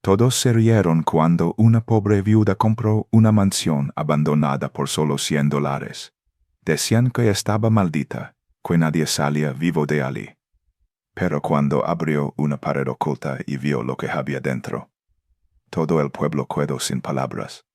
Todos se rieron cuando una pobre viuda compró una mansión abandonada por solo $100. Decían que estaba maldita, que nadie salía vivo de allí. Pero cuando abrió una pared oculta y vio lo que había dentro, todo el pueblo quedó sin palabras.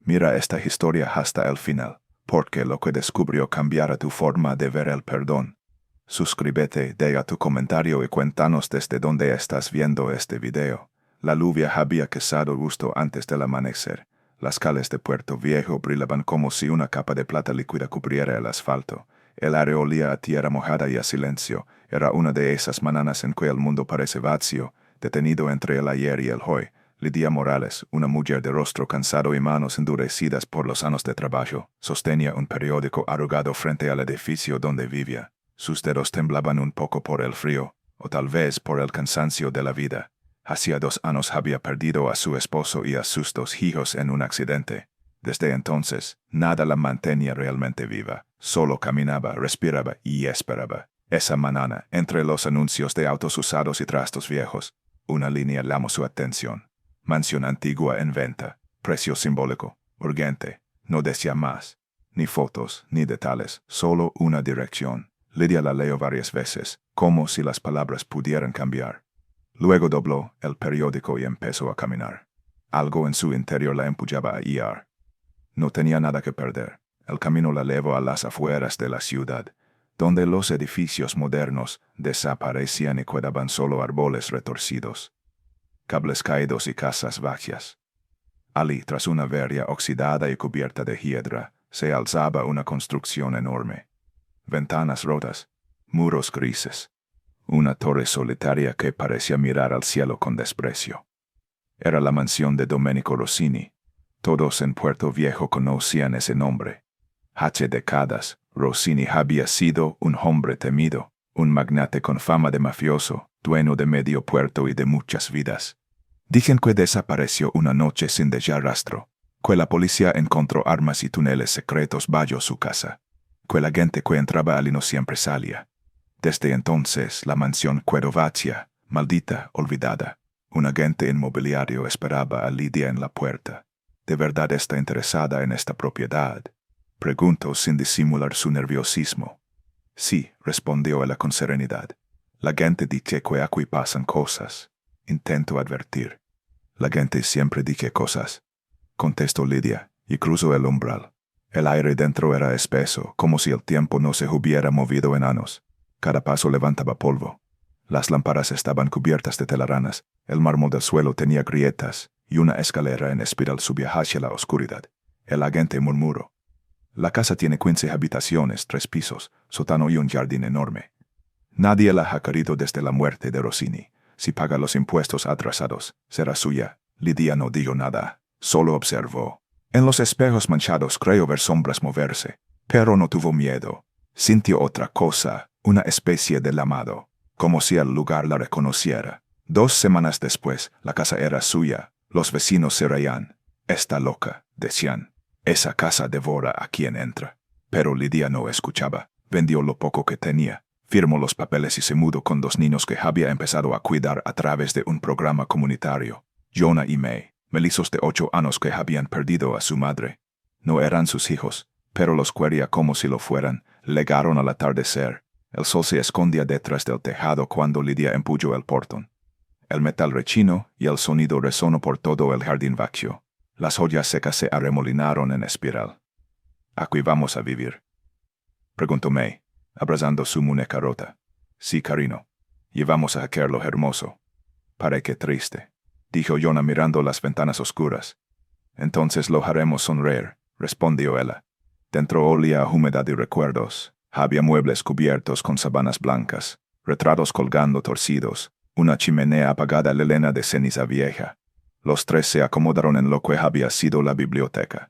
Mira esta historia hasta el final, porque lo que descubrió cambiará tu forma de ver el perdón. Suscríbete, deja tu comentario y cuéntanos desde dónde estás viendo este video. La lluvia había cesado justo antes del amanecer. Las calles de Puerto Viejo brillaban como si una capa de plata líquida cubriera el asfalto. El aire olía a tierra mojada y a silencio. Era una de esas mañanas en que el mundo parece vacío, detenido entre el ayer y el hoy. Lidia Morales, una mujer de rostro cansado y manos endurecidas por los años de trabajo, sostenía un periódico arrugado frente al edificio donde vivía. Sus dedos temblaban un poco por el frío, o tal vez por el cansancio de la vida. Hacía 2 años había perdido a su esposo y a sus 2 hijos en un accidente. Desde entonces, nada la mantenía realmente viva. Solo caminaba, respiraba y esperaba. Esa mañana, entre los anuncios de autos usados y trastos viejos, una línea llamó su atención. Mansión antigua en venta. Precio simbólico. Urgente. No decía más. Ni fotos, ni detalles. Solo una dirección. Lidia la leyó varias veces, como si las palabras pudieran cambiar. Luego dobló el periódico y empezó a caminar. Algo en su interior la empujaba a ir. No tenía nada que perder. El camino la llevó a las afueras de la ciudad, donde los edificios modernos desaparecían y quedaban solo árboles retorcidos, cables caídos y casas vacías. Allí, tras una verja oxidada y cubierta de hiedra, se alzaba una construcción enorme. Ventanas rotas, muros grises. Una torre solitaria que parecía mirar al cielo con desprecio. Era la mansión de Domenico Rossini. Todos en Puerto Viejo conocían ese nombre. Hace décadas, Rossini había sido un hombre temido, un magnate con fama de mafioso, dueño de medio puerto y de muchas vidas. Dicen que desapareció una noche sin dejar rastro, que la policía encontró armas y túneles secretos bajo su casa, que la gente que entraba allí no siempre salía. Desde entonces, la mansión quedó vacía, maldita, olvidada. Un agente inmobiliario esperaba a Lidia en la puerta. ¿De verdad está interesada en esta propiedad?, preguntó sin disimular su nerviosismo. Sí, respondió ella con serenidad. La gente dice que aquí pasan cosas. Intento advertir. La gente siempre dice cosas, contestó Lidia, y cruzó el umbral. El aire dentro era espeso, como si el tiempo no se hubiera movido en años. Cada paso levantaba polvo. Las lámparas estaban cubiertas de telarañas, el mármol del suelo tenía grietas, y una escalera en espiral subía hacia la oscuridad. El agente murmuró. La casa tiene 15 habitaciones, 3 pisos, sótano y un jardín enorme. Nadie la ha querido desde la muerte de Rossini. Si paga los impuestos atrasados, será suya. Lidia no dijo nada, solo observó. En los espejos manchados creyó ver sombras moverse, pero no tuvo miedo. Sintió otra cosa, una especie de llamado, como si el lugar la reconociera. 2 semanas después, la casa era suya. Los vecinos se reían. Está loca, decían. Esa casa devora a quien entra. Pero Lidia no escuchaba. Vendió lo poco que tenía. Firmó los papeles y se mudó con 2 niños que había empezado a cuidar a través de un programa comunitario. Jonah y May, mellizos de 8 años que habían perdido a su madre. No eran sus hijos, pero los quería como si lo fueran. Llegaron al atardecer. El sol se escondía detrás del tejado cuando Lidia empujó el portón. El metal rechinó y el sonido resonó por todo el jardín vacío. Las hojas secas se arremolinaron en espiral. ¿Aquí vamos a vivir?, preguntó May, abrazando su muñeca rota. Sí, cariño. Y vamos a hacerlo hermoso. Parece triste, dijo Jonah mirando las ventanas oscuras. Entonces lo haremos sonreír, respondió ella. Dentro olía a humedad y recuerdos. Había muebles cubiertos con sábanas blancas, retratos colgando torcidos, una chimenea apagada llena de ceniza vieja. Los 3 se acomodaron en lo que había sido la biblioteca.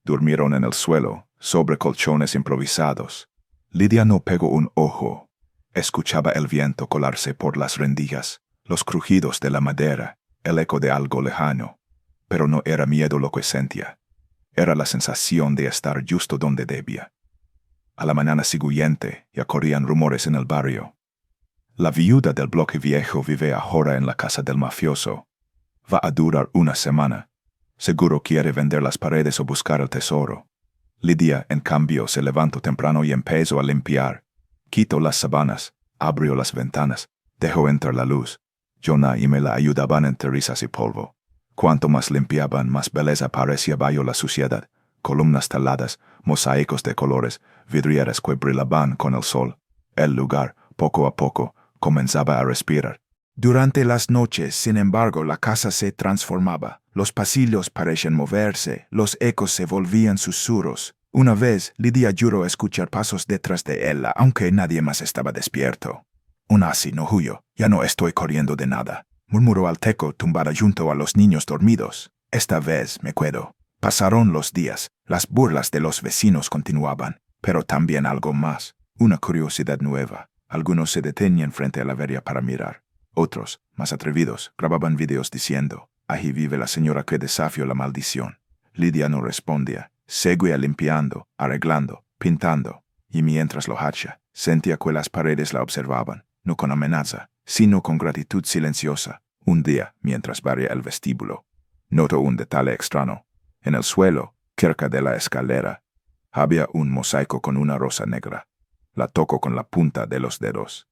Durmieron en el suelo, sobre colchones improvisados. Lidia no pegó un ojo. Escuchaba el viento colarse por las rendijas, los crujidos de la madera, el eco de algo lejano. Pero no era miedo lo que sentía. Era la sensación de estar justo donde debía. A la mañana siguiente ya corrían rumores en el barrio. La viuda del bloque viejo vive ahora en la casa del mafioso. Va a durar una semana. Seguro quiere vender las paredes o buscar el tesoro. Lidia, en cambio, se levantó temprano y empezó a limpiar. Quitó las sábanas, abrió las ventanas, dejó entrar la luz. Jonah y Mela ayudaban entre risas y polvo. Cuanto más limpiaban, más belleza parecía bajo la suciedad. Columnas taladas, mosaicos de colores, vidrieras que brillaban con el sol. El lugar, poco a poco, comenzaba a respirar. Durante las noches, sin embargo, la casa se transformaba. Los pasillos parecían moverse, los ecos se volvían susurros. Una vez, Lidia juró escuchar pasos detrás de ella, aunque nadie más estaba despierto. Así no huyó, ya no estoy corriendo de nada, murmuró Alteco tumbada junto a los niños dormidos. Esta vez me quedo. Pasaron los días, las burlas de los vecinos continuaban, pero también algo más, una curiosidad nueva. Algunos se detenían frente a la verja para mirar. Otros, más atrevidos, grababan videos diciendo: «Ahí vive la señora que desafió la maldición». Lidia no respondía. Seguía limpiando, arreglando, pintando, y mientras lo hacía, sentía que las paredes la observaban, no con amenaza, sino con gratitud silenciosa. Un día, mientras barría el vestíbulo, notó un detalle extraño. En el suelo, cerca de la escalera, había un mosaico con una rosa negra. La tocó con la punta de los dedos.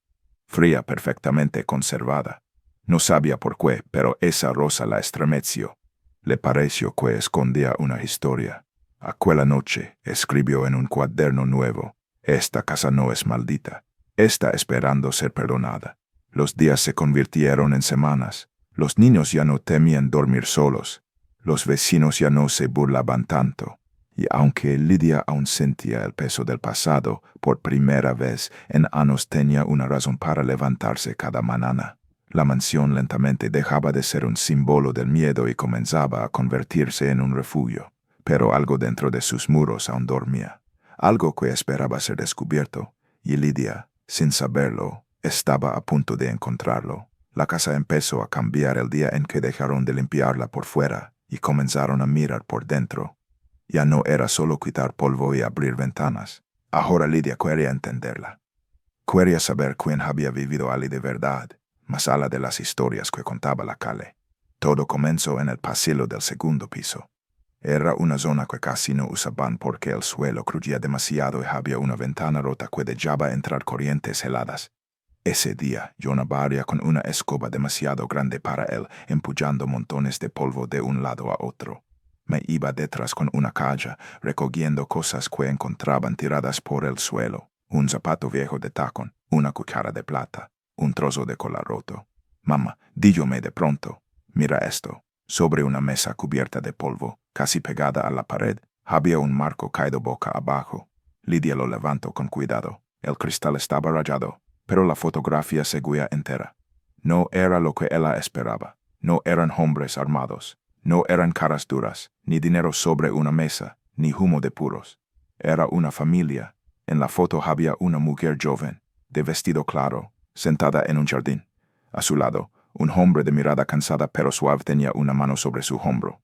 Fría, perfectamente conservada. No sabía por qué, pero esa rosa la estremeció. Le pareció que escondía una historia. Aquella noche escribió en un cuaderno nuevo: «Esta casa no es maldita. Está esperando ser perdonada». Los días se convirtieron en semanas. Los niños ya no temían dormir solos. Los vecinos ya no se burlaban tanto. Y aunque Lidia aún sentía el peso del pasado, por primera vez en años tenía una razón para levantarse cada mañana. La mansión lentamente dejaba de ser un símbolo del miedo y comenzaba a convertirse en un refugio. Pero algo dentro de sus muros aún dormía. Algo que esperaba ser descubierto. Y Lidia, sin saberlo, estaba a punto de encontrarlo. La casa empezó a cambiar el día en que dejaron de limpiarla por fuera y comenzaron a mirar por dentro. Ya no era solo quitar polvo y abrir ventanas. Ahora Lidia quería entenderla. Quería saber quién había vivido allí de verdad, más allá de las historias que contaba la calle. Todo comenzó en el pasillo del segundo piso. Era una zona que casi no usaban porque el suelo crujía demasiado y había una ventana rota que dejaba entrar corrientes heladas. Ese día, Jonah barría con una escoba demasiado grande para él, empuñando montones de polvo de un lado a otro. Me iba detrás con una caja, recogiendo cosas que encontraban tiradas por el suelo. Un zapato viejo de tacón, una cuchara de plata, un trozo de cola roto. «Mamá», díjome de pronto, «mira esto». Sobre una mesa cubierta de polvo, casi pegada a la pared, había un marco caído boca abajo. Lidia lo levantó con cuidado. El cristal estaba rayado, pero la fotografía seguía entera. No era lo que ella esperaba. No eran hombres armados. No eran caras duras, ni dinero sobre una mesa, ni humo de puros. Era una familia. En la foto había una mujer joven, de vestido claro, sentada en un jardín. A su lado, un hombre de mirada cansada pero suave tenía una mano sobre su hombro.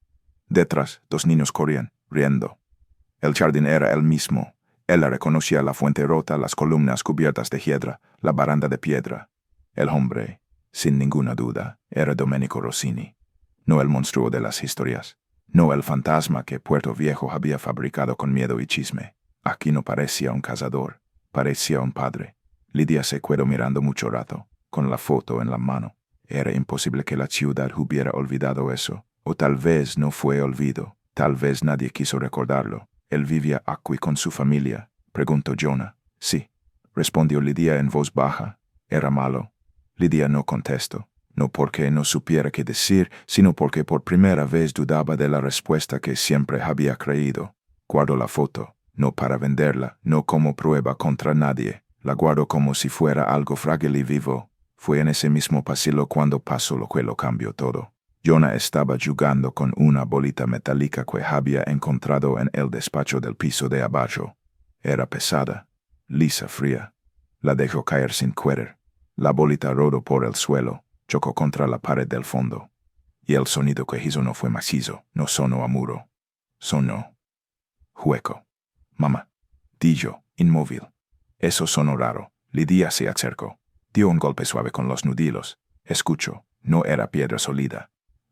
Detrás, dos niños corrían, riendo. El jardín era el mismo. Ella reconocía la fuente rota, las columnas cubiertas de hiedra, la baranda de piedra. El hombre, sin ninguna duda, era Domenico Rossini. No el monstruo de las historias. No el fantasma que Puerto Viejo había fabricado con miedo y chisme. Aquí no parecía un cazador, parecía un padre. Lidia se quedó mirando mucho rato, con la foto en la mano. Era imposible que la ciudad hubiera olvidado eso. O tal vez no fue olvido. Tal vez nadie quiso recordarlo. ¿Él vivía aquí con su familia?, preguntó Jonah. «Sí», respondió Lidia en voz baja. «Era malo». Lidia no contestó. No porque no supiera qué decir, sino porque por primera vez dudaba de la respuesta que siempre había creído. Guardó la foto, no para venderla, no como prueba contra nadie. La guardó como si fuera algo frágil y vivo. Fue en ese mismo pasillo cuando pasó lo que lo cambió todo. Jonah estaba jugando con una bolita metálica que había encontrado en el despacho del piso de abajo. Era pesada, lisa, fría. La dejó caer sin querer. La bolita rodó por el suelo. Chocó contra la pared del fondo. Y el sonido que hizo no fue macizo, no sonó a muro. Sonó hueco. «Mamá», dijo, inmóvil. Eso sonó raro. Lidia se acercó. Dio un golpe suave con los nudillos. Escuchó. No era piedra sólida.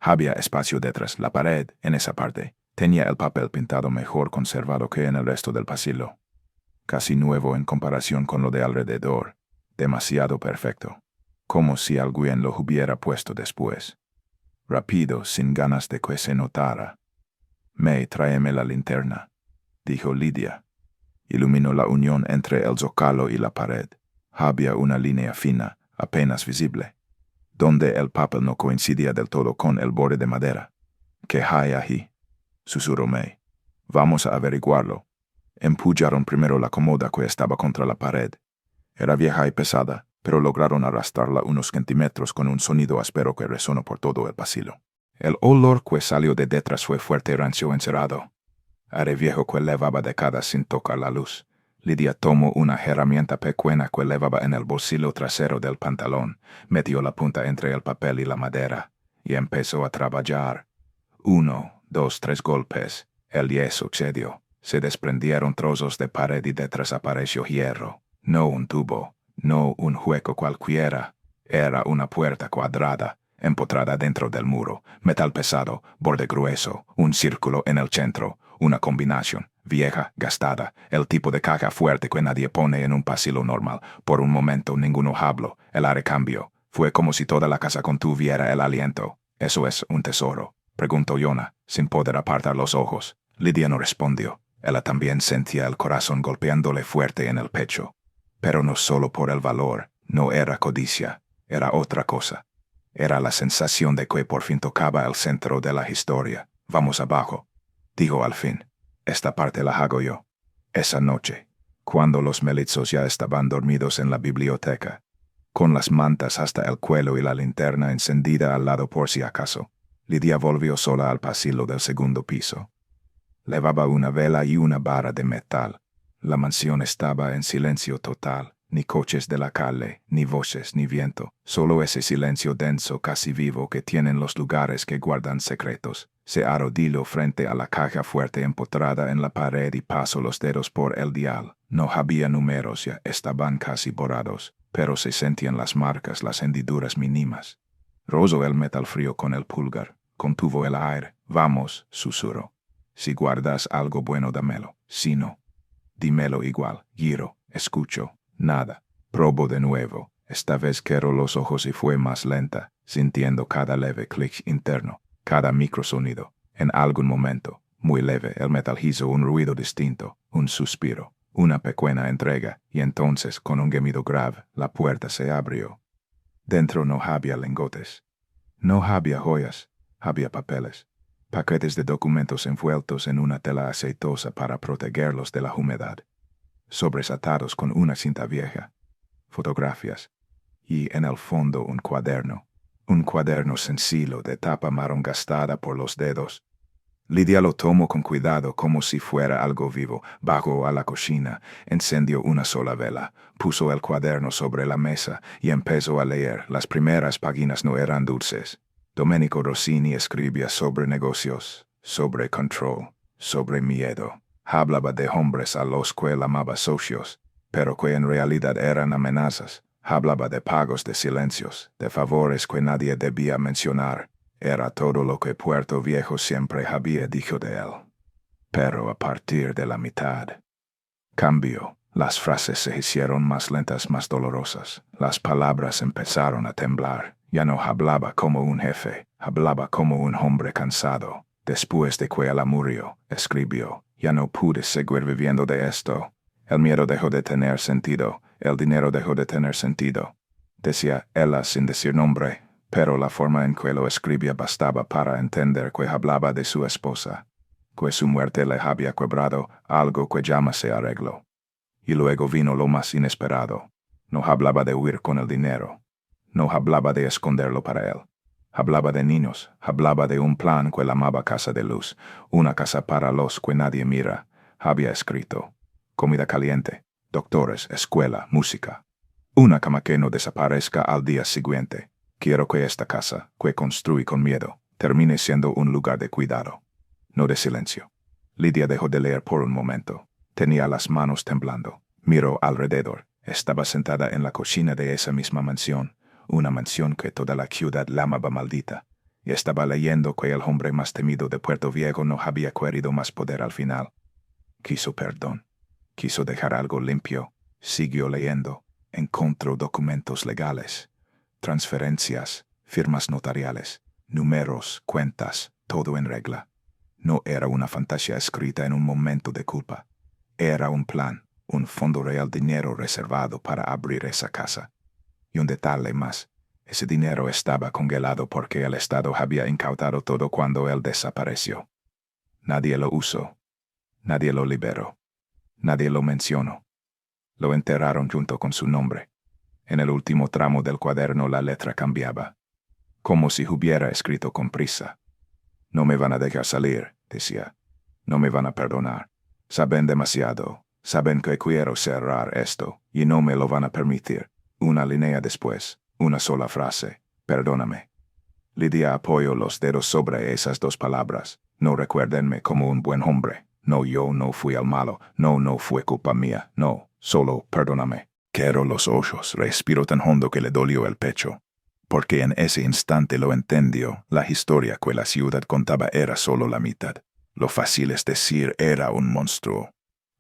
Había espacio detrás. La pared, en esa parte, tenía el papel pintado mejor conservado que en el resto del pasillo. Casi nuevo en comparación con lo de alrededor. Demasiado perfecto. Como si alguien lo hubiera puesto después. Rápido, sin ganas de que se notara. May, tráeme la linterna, dijo Lidia. Iluminó la unión entre el zócalo y la pared. Había una línea fina, apenas visible, donde el papel no coincidía del todo con el borde de madera. ¿Qué hay ahí?, susurró May. Vamos a averiguarlo. Empujaron primero la cómoda que estaba contra la pared. Era vieja y pesada, pero lograron arrastrarla unos centímetros con un sonido áspero que resonó por todo el pasillo. El olor que salió de detrás fue fuerte y rancio encerrado. Aire viejo que levaba décadas sin tocar la luz. Lidia tomó una herramienta pequeña que levaba en el bolsillo trasero del pantalón, metió la punta entre el papel y la madera, y empezó a trabajar. 1, 2, 3 golpes. El yeso cedió. Se desprendieron trozos de pared y detrás apareció hierro. No un tubo, no un hueco cualquiera. Era una puerta cuadrada, empotrada dentro del muro, metal pesado, borde grueso, un círculo en el centro, una combinación, vieja, gastada, el tipo de caja fuerte que nadie pone en un pasillo normal. Por un momento ninguno habló, el aire cambió. Fue como si toda la casa contuviera el aliento. ¿Eso es un tesoro?, preguntó Yona, sin poder apartar los ojos. Lidia no respondió. Ella también sentía el corazón golpeándole fuerte en el pecho. Pero no solo por el valor, no era codicia, era otra cosa. Era la sensación de que por fin tocaba el centro de la historia. Vamos abajo, dijo al fin. Esta parte la hago yo. Esa noche, cuando los Melizos ya estaban dormidos en la biblioteca, con las mantas hasta el cuello y la linterna encendida al lado por si acaso, Lidia volvió sola al pasillo del segundo piso. Levaba una vela y una vara de metal. La mansión estaba en silencio total. Ni coches de la calle, ni voces, ni viento. Solo ese silencio denso, casi vivo, que tienen los lugares que guardan secretos. Se arrodilló frente a la caja fuerte empotrada en la pared y pasó los dedos por el dial. No había números, ya estaban casi borrados, pero se sentían las marcas, las hendiduras mínimas. Rozó el metal frío con el pulgar. Contuvo el aire. Vamos, susurró. Si guardas algo bueno, dámelo. Si no, dímelo igual. Giro, escucho. Nada. Probó de nuevo. Esta vez cerró los ojos y fue más lenta, sintiendo cada leve clic interno, cada microsonido. En algún momento, muy leve, el metal hizo un ruido distinto, un suspiro, una pequeña entrega, y entonces, con un gemido grave, la puerta se abrió. Dentro no había lingotes. No había joyas. Había papeles. Paquetes de documentos envueltos en una tela aceitosa para protegerlos de la humedad. Sobres atados con una cinta vieja, fotografías, y en el fondo un cuaderno sencillo de tapa marrón gastada por los dedos. Lidia lo tomó con cuidado como si fuera algo vivo, bajó a la cocina, encendió una sola vela, puso el cuaderno sobre la mesa y empezó a leer. Las primeras páginas no eran dulces. Domenico Rossini escribía sobre negocios, sobre control, sobre miedo. Hablaba de hombres a los que él amaba socios, pero que en realidad eran amenazas. Hablaba de pagos de silencios, de favores que nadie debía mencionar. Era todo lo que Puerto Viejo siempre había dicho de él. Pero a partir de la mitad, cambió. Las frases se hicieron más lentas, más dolorosas. Las palabras empezaron a temblar. Ya no hablaba como un jefe, hablaba como un hombre cansado. Después de que ella murió, escribió. Ya no pude seguir viviendo de esto. El miedo dejó de tener sentido. El dinero dejó de tener sentido. Decía ella sin decir nombre, pero la forma en que lo escribía bastaba para entender que hablaba de su esposa, que su muerte le había quebrado algo que jamás se arregló. Y luego vino lo más inesperado. No hablaba de huir con el dinero. No hablaba de esconderlo para él. Hablaba de niños, hablaba de un plan que llamaba Casa de Luz, una casa para los que nadie mira. Había escrito: comida caliente, doctores, escuela, música. Una cama que no desaparezca al día siguiente. Quiero que esta casa, que construí con miedo, termine siendo un lugar de cuidado, no de silencio. Lidia dejó de leer por un momento. Tenía las manos temblando. Miró alrededor. Estaba sentada en la cocina de esa misma mansión. Una mansión que toda la ciudad llamaba maldita, y estaba leyendo que el hombre más temido de Puerto Viejo no había querido más poder al final. Quiso perdón. Quiso dejar algo limpio. Siguió leyendo. Encontró documentos legales, transferencias, firmas notariales, números, cuentas, todo en regla. No era una fantasía escrita en un momento de culpa. Era un plan, un fondo real dinero reservado para abrir esa casa. Y un detalle más. Ese dinero estaba congelado porque el Estado había incautado todo cuando él desapareció. Nadie lo usó. Nadie lo liberó. Nadie lo mencionó. Lo enterraron junto con su nombre. En el último tramo del cuaderno la letra cambiaba, como si hubiera escrito con prisa. No me van a dejar salir, decía. No me van a perdonar. Saben demasiado. Saben que quiero cerrar esto y no me lo van a permitir. Una línea después, una sola frase. Perdóname. Lidia apoyó los dedos sobre esas dos palabras. No recuérdenme como un buen hombre. No, yo no fui el malo. No, no fue culpa mía. No, solo perdóname. Cerró los ojos, respiró tan hondo que le dolió el pecho. Porque en ese instante lo entendió. La historia que la ciudad contaba era solo la mitad. Lo fácil es decir era un monstruo.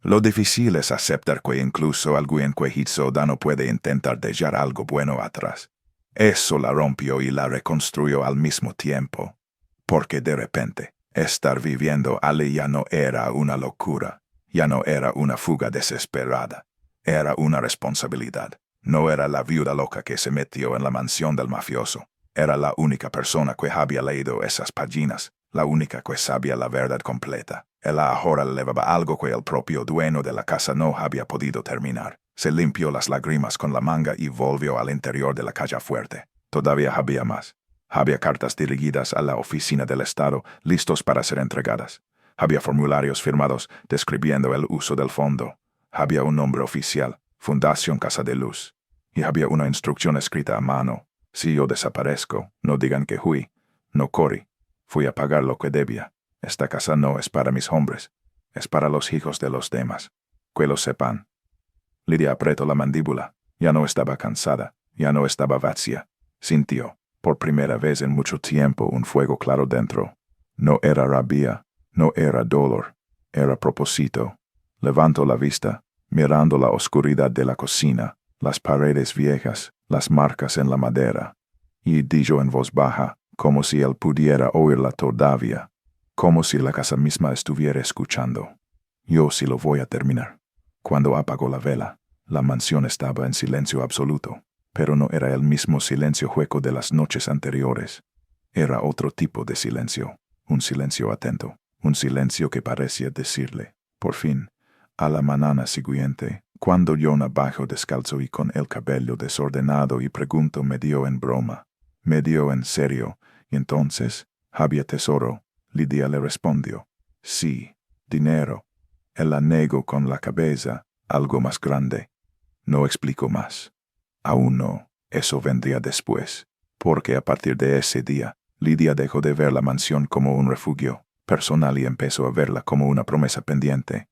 Lo difícil es aceptar que incluso alguien que hizo daño puede intentar dejar algo bueno atrás. Eso la rompió y la reconstruyó al mismo tiempo. Porque de repente, estar viviendo allí ya no era una locura. Ya no era una fuga desesperada. Era una responsabilidad. No era la viuda loca que se metió en la mansión del mafioso. Era la única persona que había leído esas páginas, la única que sabía la verdad completa. Él ahora llevaba algo que el propio dueño de la casa no había podido terminar. Se limpió las lágrimas con la manga y volvió al interior de la caja fuerte. Todavía había más. Había cartas dirigidas a la oficina del Estado, listos para ser entregadas. Había formularios firmados describiendo el uso del fondo. Había un nombre oficial, Fundación Casa de Luz. Y había una instrucción escrita a mano. Si yo desaparezco, no digan que fui. No corrí. Fui a pagar lo que debía. Esta casa no es para mis hombres. Es para los hijos de los demás. Que lo sepan. Lidia apretó la mandíbula. Ya no estaba cansada. Ya no estaba vacía. Sintió, por primera vez en mucho tiempo, un fuego claro dentro. No era rabia. No era dolor. Era propósito. Levantó la vista, mirando la oscuridad de la cocina, las paredes viejas, las marcas en la madera, y dijo en voz baja, como si él pudiera oírla todavía, como si la casa misma estuviera escuchando. Yo sí lo voy a terminar. Cuando apagó la vela, la mansión estaba en silencio absoluto, pero no era el mismo silencio hueco de las noches anteriores. Era otro tipo de silencio, un silencio atento, un silencio que parecía decirle, por fin, a la mañana siguiente, cuando Jonah bajó descalzo y con el cabello desordenado y preguntó medio en broma, medio en serio, y entonces, ¿había tesoro? Lidia le respondió, sí, dinero. Él la negó con la cabeza, algo más grande. No explicó más. Aún no, eso vendría después, porque a partir de ese día, Lidia dejó de ver la mansión como un refugio personal y empezó a verla como una promesa pendiente.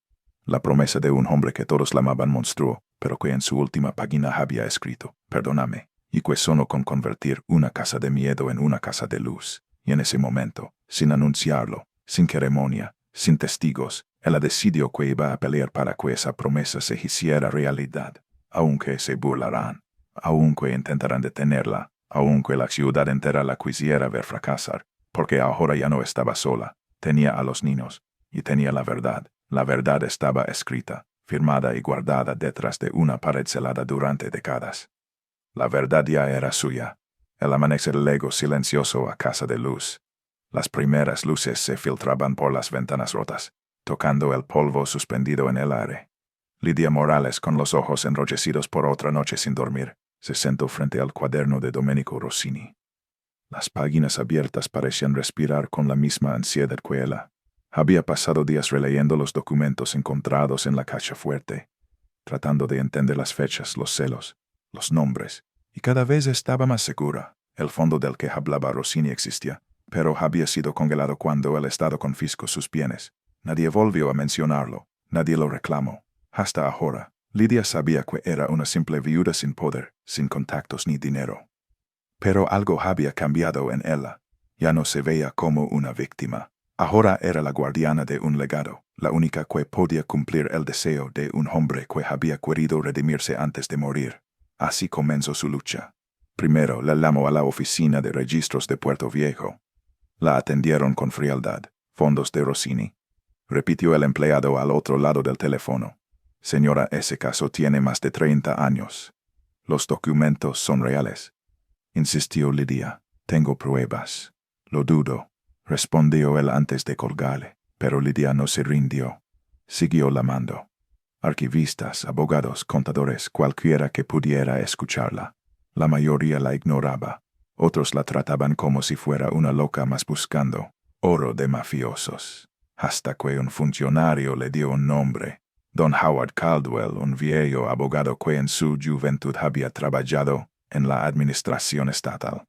La promesa de un hombre que todos llamaban monstruo, pero que en su última página había escrito, perdóname, y que sonó con convertir una casa de miedo en una casa de luz. Y en ese momento, sin anunciarlo, sin ceremonia, sin testigos, ella decidió que iba a pelear para que esa promesa se hiciera realidad, aunque se burlarán, aunque intentarán detenerla, aunque la ciudad entera la quisiera ver fracasar, porque ahora ya no estaba sola, tenía a los niños, y tenía la verdad. La verdad estaba escrita, firmada y guardada detrás de una pared celada durante décadas. La verdad ya era suya. El amanecer llegó silencioso a Casa de Luz. Las primeras luces se filtraban por las ventanas rotas, tocando el polvo suspendido en el aire. Lidia Morales, con los ojos enrojecidos por otra noche sin dormir, se sentó frente al cuaderno de Domenico Rossini. Las páginas abiertas parecían respirar con la misma ansiedad que ella. Había pasado días releyendo los documentos encontrados en la caja fuerte, tratando de entender las fechas, los celos, los nombres, y cada vez estaba más segura. El fondo del que hablaba Rossini existía, pero había sido congelado cuando el Estado confiscó sus bienes. Nadie volvió a mencionarlo, nadie lo reclamó. Hasta ahora, Lidia sabía que era una simple viuda sin poder, sin contactos ni dinero. Pero algo había cambiado en ella. Ya no se veía como una víctima. Ahora era la guardiana de un legado, la única que podía cumplir el deseo de un hombre que había querido redimirse antes de morir. Así comenzó su lucha. Primero la llamó a la oficina de registros de Puerto Viejo. La atendieron con frialdad. Fondos de Rossini. Repitió el empleado al otro lado del teléfono. Señora, ese caso tiene más de 30 años. Los documentos son reales. Insistió Lidia. Tengo pruebas. Lo dudo, respondió él antes de colgarle, pero Lidia no se rindió. Siguió llamando. Archivistas, abogados, contadores, cualquiera que pudiera escucharla. La mayoría la ignoraba. Otros la trataban como si fuera una loca más buscando oro de mafiosos. Hasta que un funcionario le dio un nombre. Don Howard Caldwell, un viejo abogado que en su juventud había trabajado en la administración estatal.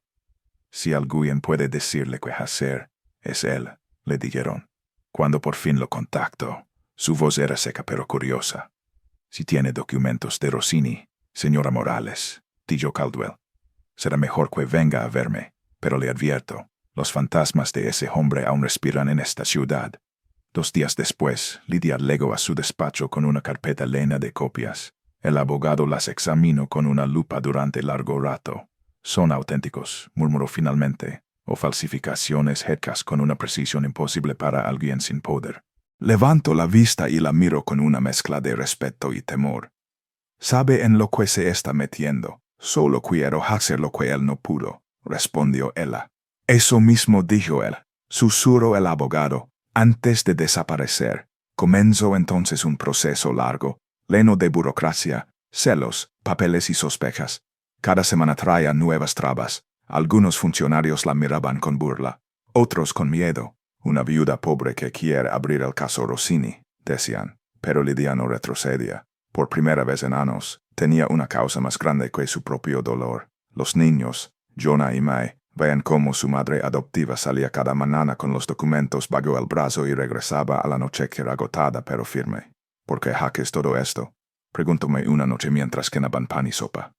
Si alguien puede decirle qué hacer, es él, le dijeron. Cuando por fin lo contactó, su voz era seca pero curiosa. Si tiene documentos de Rossini, señora Morales, dijo Caldwell, será mejor que venga a verme, pero le advierto, los fantasmas de ese hombre aún respiran en esta ciudad. 2 días después, Lidia llegó a su despacho con una carpeta llena de copias. El abogado las examinó con una lupa durante largo rato. Son auténticos, murmuró finalmente, o falsificaciones hechas con una precisión imposible para alguien sin poder. Levanto la vista y la miro con una mezcla de respeto y temor. Sabe en lo que se está metiendo. Solo quiero hacer lo que él no pudo, respondió ella. Eso mismo dijo él, susurró el abogado. Antes de desaparecer, comenzó entonces un proceso largo, lleno de burocracia, celos, papeles y sospechas. Cada semana traía nuevas trabas. Algunos funcionarios la miraban con burla, otros con miedo. Una viuda pobre que quiere abrir el caso Rossini, decían, pero Lidia no retrocedía. Por primera vez en años, tenía una causa más grande que su propio dolor. Los niños, Jonah y May, vean cómo su madre adoptiva salía cada mañana con los documentos bajo el brazo y regresaba a la noche que era agotada pero firme. ¿Por qué haces todo esto? Preguntóme una noche mientras cenaban pan y sopa.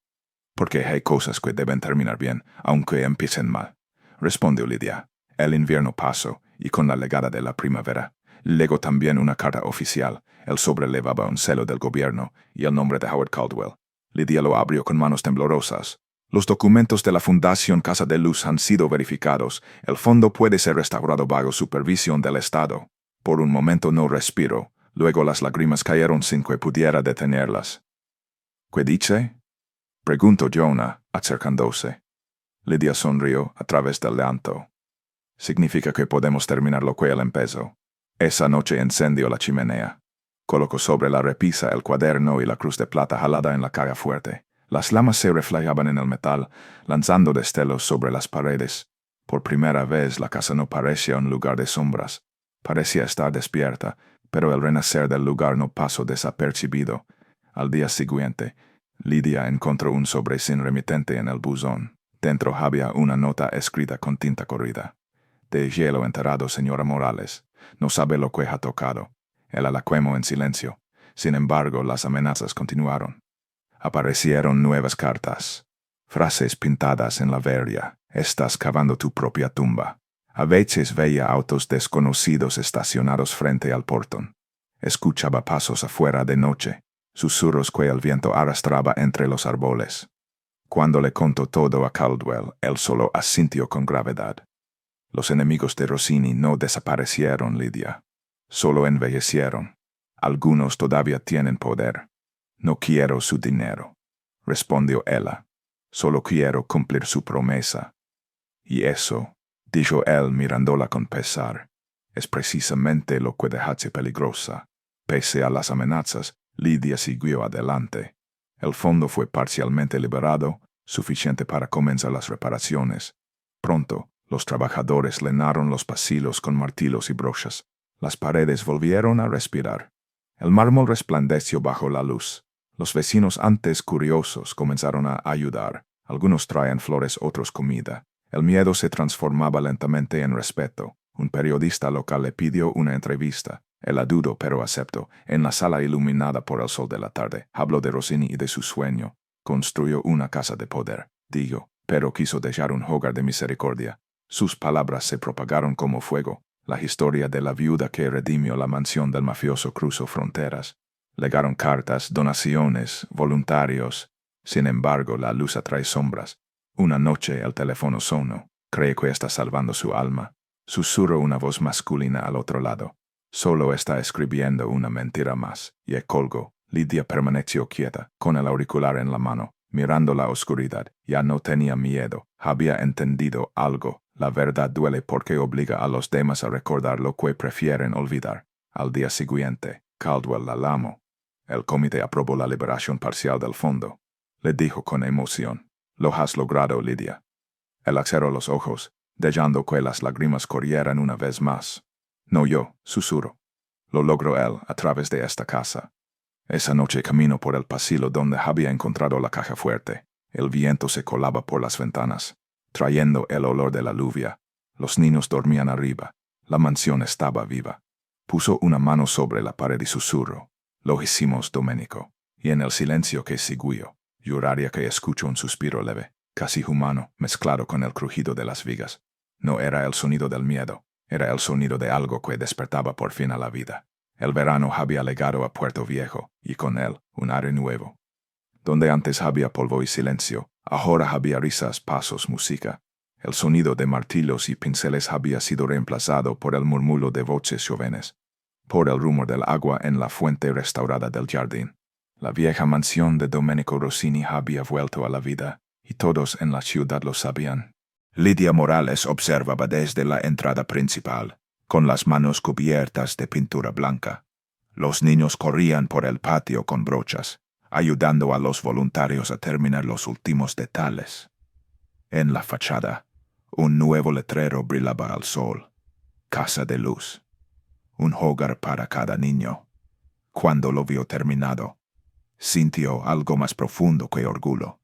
Porque hay cosas que deben terminar bien, aunque empiecen mal, respondió Lidia. El invierno pasó, y con la llegada de la primavera, llegó también una carta oficial. El sobre llevaba un sello del gobierno y el nombre de Howard Caldwell. Lidia lo abrió con manos temblorosas. Los documentos de la Fundación Casa de Luz han sido verificados. El fondo puede ser restaurado bajo supervisión del Estado. Por un momento no respiró. Luego las lágrimas cayeron sin que pudiera detenerlas. ¿Qué dice? Preguntó Jonah, acercándose. Lidia sonrió a través del llanto. Significa que podemos terminar lo que él empezó. Esa noche encendió la chimenea. Colocó sobre la repisa el cuaderno y la cruz de plata jalada en la caja fuerte. Las llamas se reflejaban en el metal, lanzando destellos sobre las paredes. Por primera vez la casa no parecía un lugar de sombras. Parecía estar despierta, pero el renacer del lugar no pasó desapercibido. Al día siguiente, Lidia encontró un sobre sin remitente en el buzón. Dentro había una nota escrita con tinta corrida. De hielo enterrado, señora Morales. No sabe lo que ha tocado. Ella la quemó en silencio. Sin embargo, las amenazas continuaron. Aparecieron nuevas cartas. Frases pintadas en la verja. Estás cavando tu propia tumba. A veces veía autos desconocidos estacionados frente al portón. Escuchaba pasos afuera de noche, susurros que el viento arrastraba entre los árboles. Cuando le contó todo a Caldwell, él solo asintió con gravedad. Los enemigos de Rossini no desaparecieron, Lidia. Solo envejecieron. Algunos todavía tienen poder. No quiero su dinero, respondió ella. Solo quiero cumplir su promesa. Y eso, dijo él mirándola con pesar, es precisamente lo que hace peligrosa. Pese a las amenazas, Lidia siguió adelante. El fondo fue parcialmente liberado, suficiente para comenzar las reparaciones. Pronto, los trabajadores llenaron los pasillos con martillos y brochas. Las paredes volvieron a respirar. El mármol resplandeció bajo la luz. Los vecinos antes curiosos comenzaron a ayudar. Algunos traían flores, otros comida. El miedo se transformaba lentamente en respeto. Un periodista local le pidió una entrevista. Él dudó, pero aceptó. En la sala iluminada por el sol de la tarde, habló de Rossini y de su sueño. Construyó una casa de poder, dijo, pero quiso dejar un hogar de misericordia. Sus palabras se propagaron como fuego. La historia de la viuda que redimió la mansión del mafioso cruzó fronteras. Legaron cartas, donaciones, voluntarios. Sin embargo, la luz atrae sombras. Una noche el teléfono sonó. Cree que está salvando su alma. Susurró una voz masculina al otro lado. Solo está escribiendo una mentira más. Y colgó. Lidia permaneció quieta, con el auricular en la mano, mirando la oscuridad. Ya no tenía miedo. Había entendido algo. La verdad duele porque obliga a los demás a recordar lo que prefieren olvidar. Al día siguiente, Caldwell la llamó. El comité aprobó la liberación parcial del fondo. Le dijo con emoción: «Lo has logrado, Lidia». Él cerró los ojos, dejando que las lágrimas corrieran una vez más. «No yo», susurró. «Lo logró él a través de esta casa». Esa noche camino por el pasillo donde había encontrado la caja fuerte. El viento se colaba por las ventanas, trayendo el olor de la lluvia. Los niños dormían arriba. La mansión estaba viva. Puso una mano sobre la pared y susurró: «Lo hicimos, Domenico». Y en el silencio que siguió, juraría que escuchó un suspiro leve, casi humano, mezclado con el crujido de las vigas. No era el sonido del miedo, era el sonido de algo que despertaba por fin a la vida. El verano había llegado a Puerto Viejo, y con él un aire nuevo. Donde antes había polvo y silencio, ahora había risas, pasos, música. El sonido de martillos y pinceles había sido reemplazado por el murmullo de voces jóvenes, por el rumor del agua en la fuente restaurada del jardín. La vieja mansión de Domenico Rossini había vuelto a la vida, y todos en la ciudad lo sabían. Lidia Morales observaba desde la entrada principal, con las manos cubiertas de pintura blanca. Los niños corrían por el patio con brochas, ayudando a los voluntarios a terminar los últimos detalles. En la fachada, un nuevo letrero brillaba al sol: «Casa de Luz. Un hogar para cada niño». Cuando lo vio terminado, sintió algo más profundo que orgullo.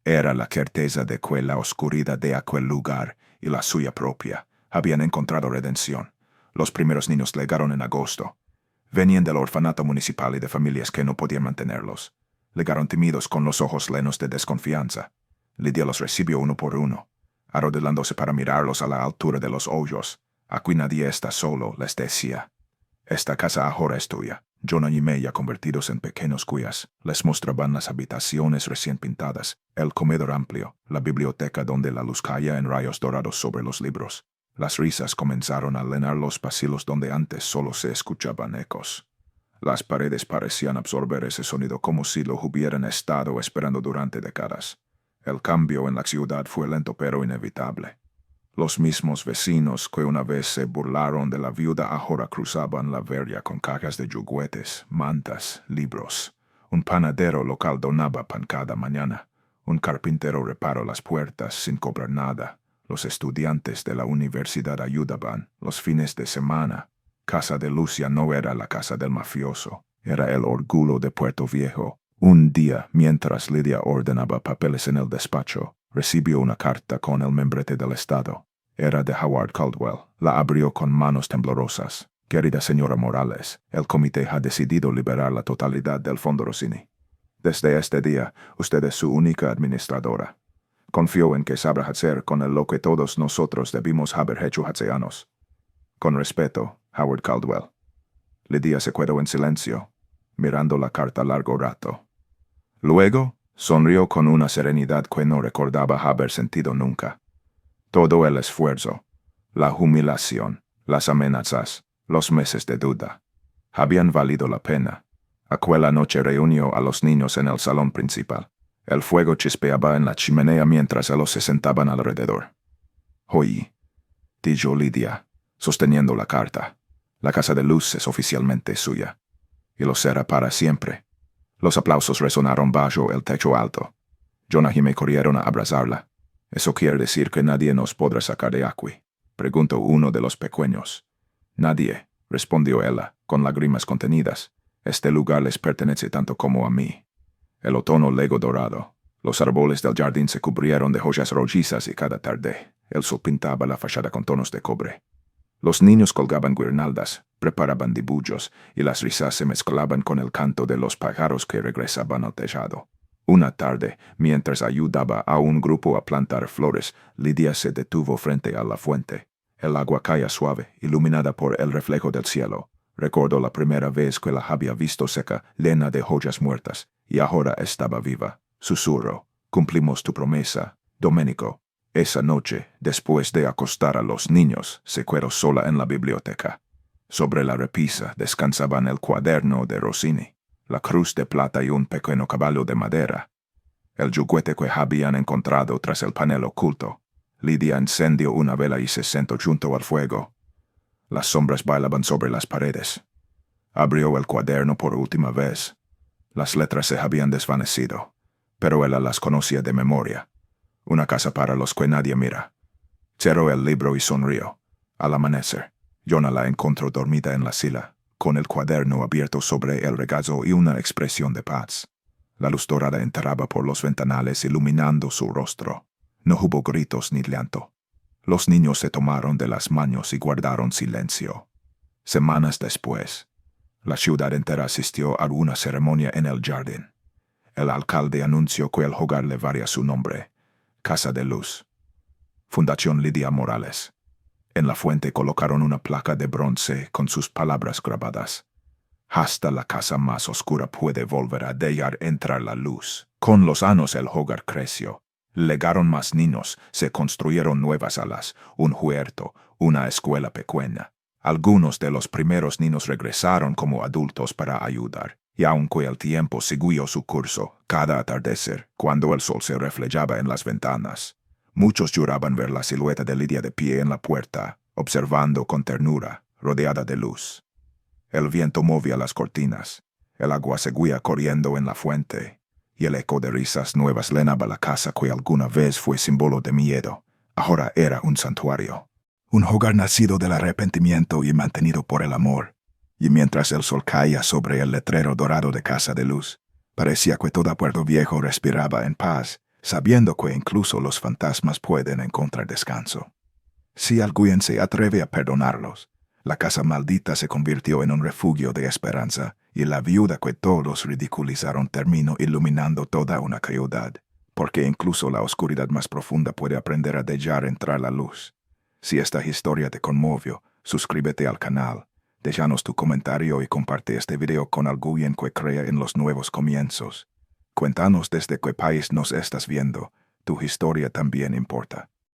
Era la certeza de que la oscuridad de aquel lugar y la suya propia habían encontrado redención. Los primeros niños llegaron en agosto. Venían del orfanato municipal y de familias que no podían mantenerlos. Llegaron tímidos con los ojos llenos de desconfianza. Lidia los recibió uno por uno, arrodillándose para mirarlos a la altura de los hoyos. «Aquí nadie está solo», les decía. «Esta casa ahora es tuya». Jonah y Meya, convertidos en pequeños cuías, les mostraban las habitaciones recién pintadas, el comedor amplio, la biblioteca donde la luz caía en rayos dorados sobre los libros. Las risas comenzaron a llenar los pasillos donde antes solo se escuchaban ecos. Las paredes parecían absorber ese sonido como si lo hubieran estado esperando durante décadas. El cambio en la ciudad fue lento pero inevitable. Los mismos vecinos que una vez se burlaron de la viuda ahora cruzaban la verja con cajas de juguetes, mantas, libros. Un panadero local donaba pan cada mañana. Un carpintero reparó las puertas sin cobrar nada. Los estudiantes de la universidad ayudaban los fines de semana. Casa de Luz ya no era la casa del mafioso, era el orgullo de Puerto Viejo. Un día, mientras Lidia ordenaba papeles en el despacho, recibió una carta con el membrete del Estado. Era de Howard Caldwell. La abrió con manos temblorosas. «Querida señora Morales, el comité ha decidido liberar la totalidad del Fondo Rossini. Desde este día, usted es su única administradora. Confío en que sabrá hacer con él lo que todos nosotros debimos haber hecho hace años. Con respeto, Howard Caldwell». Lidia se quedó en silencio, mirando la carta largo rato. Luego, sonrió con una serenidad que no recordaba haber sentido nunca. Todo el esfuerzo, la humillación, las amenazas, los meses de duda, habían valido la pena. Aquella noche reunió a los niños en el salón principal. El fuego chispeaba en la chimenea mientras ellos se sentaban alrededor. «Hoy», dijo Lidia, sosteniendo la carta, «la Casa de Luz es oficialmente suya. Y lo será para siempre». Los aplausos resonaron bajo el techo alto. Jonah y me corrieron a abrazarla. «¿Eso quiere decir que nadie nos podrá sacar de aquí?», preguntó uno de los pequeños. «Nadie», respondió ella, con lágrimas contenidas. «Este lugar les pertenece tanto como a mí». El otoño llegó dorado. Los árboles del jardín se cubrieron de joyas rojizas y cada tarde el sol pintaba la fachada con tonos de cobre. Los niños colgaban guirnaldas, preparaban dibujos y las risas se mezclaban con el canto de los pájaros que regresaban al tejado. Una tarde, mientras ayudaba a un grupo a plantar flores, Lidia se detuvo frente a la fuente. El agua caía suave, iluminada por el reflejo del cielo. Recordó la primera vez que la había visto seca, llena de joyas muertas, y ahora estaba viva. Susurró: «Cumplimos tu promesa, Domenico». Esa noche, después de acostar a los niños, se quedó sola en la biblioteca. Sobre la repisa descansaban el cuaderno de Rossini, la cruz de plata y un pequeño caballo de madera. El juguete que habían encontrado tras el panel oculto. Lidia encendió una vela y se sentó junto al fuego. Las sombras bailaban sobre las paredes. Abrió el cuaderno por última vez. Las letras se habían desvanecido, pero ella las conocía de memoria. Una casa para los que nadie mira. Cerró el libro y sonrió. Al amanecer, Jonah la encontró dormida en la silla, con el cuaderno abierto sobre el regazo y una expresión de paz. La luz dorada entraba por los ventanales iluminando su rostro. No hubo gritos ni llanto. Los niños se tomaron de las manos y guardaron silencio. Semanas después, la ciudad entera asistió a una ceremonia en el jardín. El alcalde anunció que el hogar llevaría su nombre: Casa de Luz. Fundación Lidia Morales. En la fuente colocaron una placa de bronce con sus palabras grabadas: «Hasta la casa más oscura puede volver a dejar entrar la luz». Con los años el hogar creció. Llegaron más niños, se construyeron nuevas salas, un huerto, una escuela pequeña. Algunos de los primeros niños regresaron como adultos para ayudar, y aunque el tiempo siguió su curso, cada atardecer, cuando el sol se reflejaba en las ventanas, muchos lloraban ver la silueta de Lidia de pie en la puerta, observando con ternura, rodeada de luz. El viento movía las cortinas, el agua seguía corriendo en la fuente, y el eco de risas nuevas llenaba la casa que alguna vez fue símbolo de miedo. Ahora era un santuario. Un hogar nacido del arrepentimiento y mantenido por el amor. Y mientras el sol caía sobre el letrero dorado de Casa de Luz, parecía que todo Puerto Viejo respiraba en paz, sabiendo que incluso los fantasmas pueden encontrar descanso. Si alguien se atreve a perdonarlos, la casa maldita se convirtió en un refugio de esperanza, y la viuda que todos ridiculizaron terminó iluminando toda una ciudad, porque incluso la oscuridad más profunda puede aprender a dejar entrar la luz. Si esta historia te conmovió, suscríbete al canal, déjanos tu comentario y comparte este video con alguien que crea en los nuevos comienzos. Cuéntanos desde qué país nos estás viendo, tu historia también importa.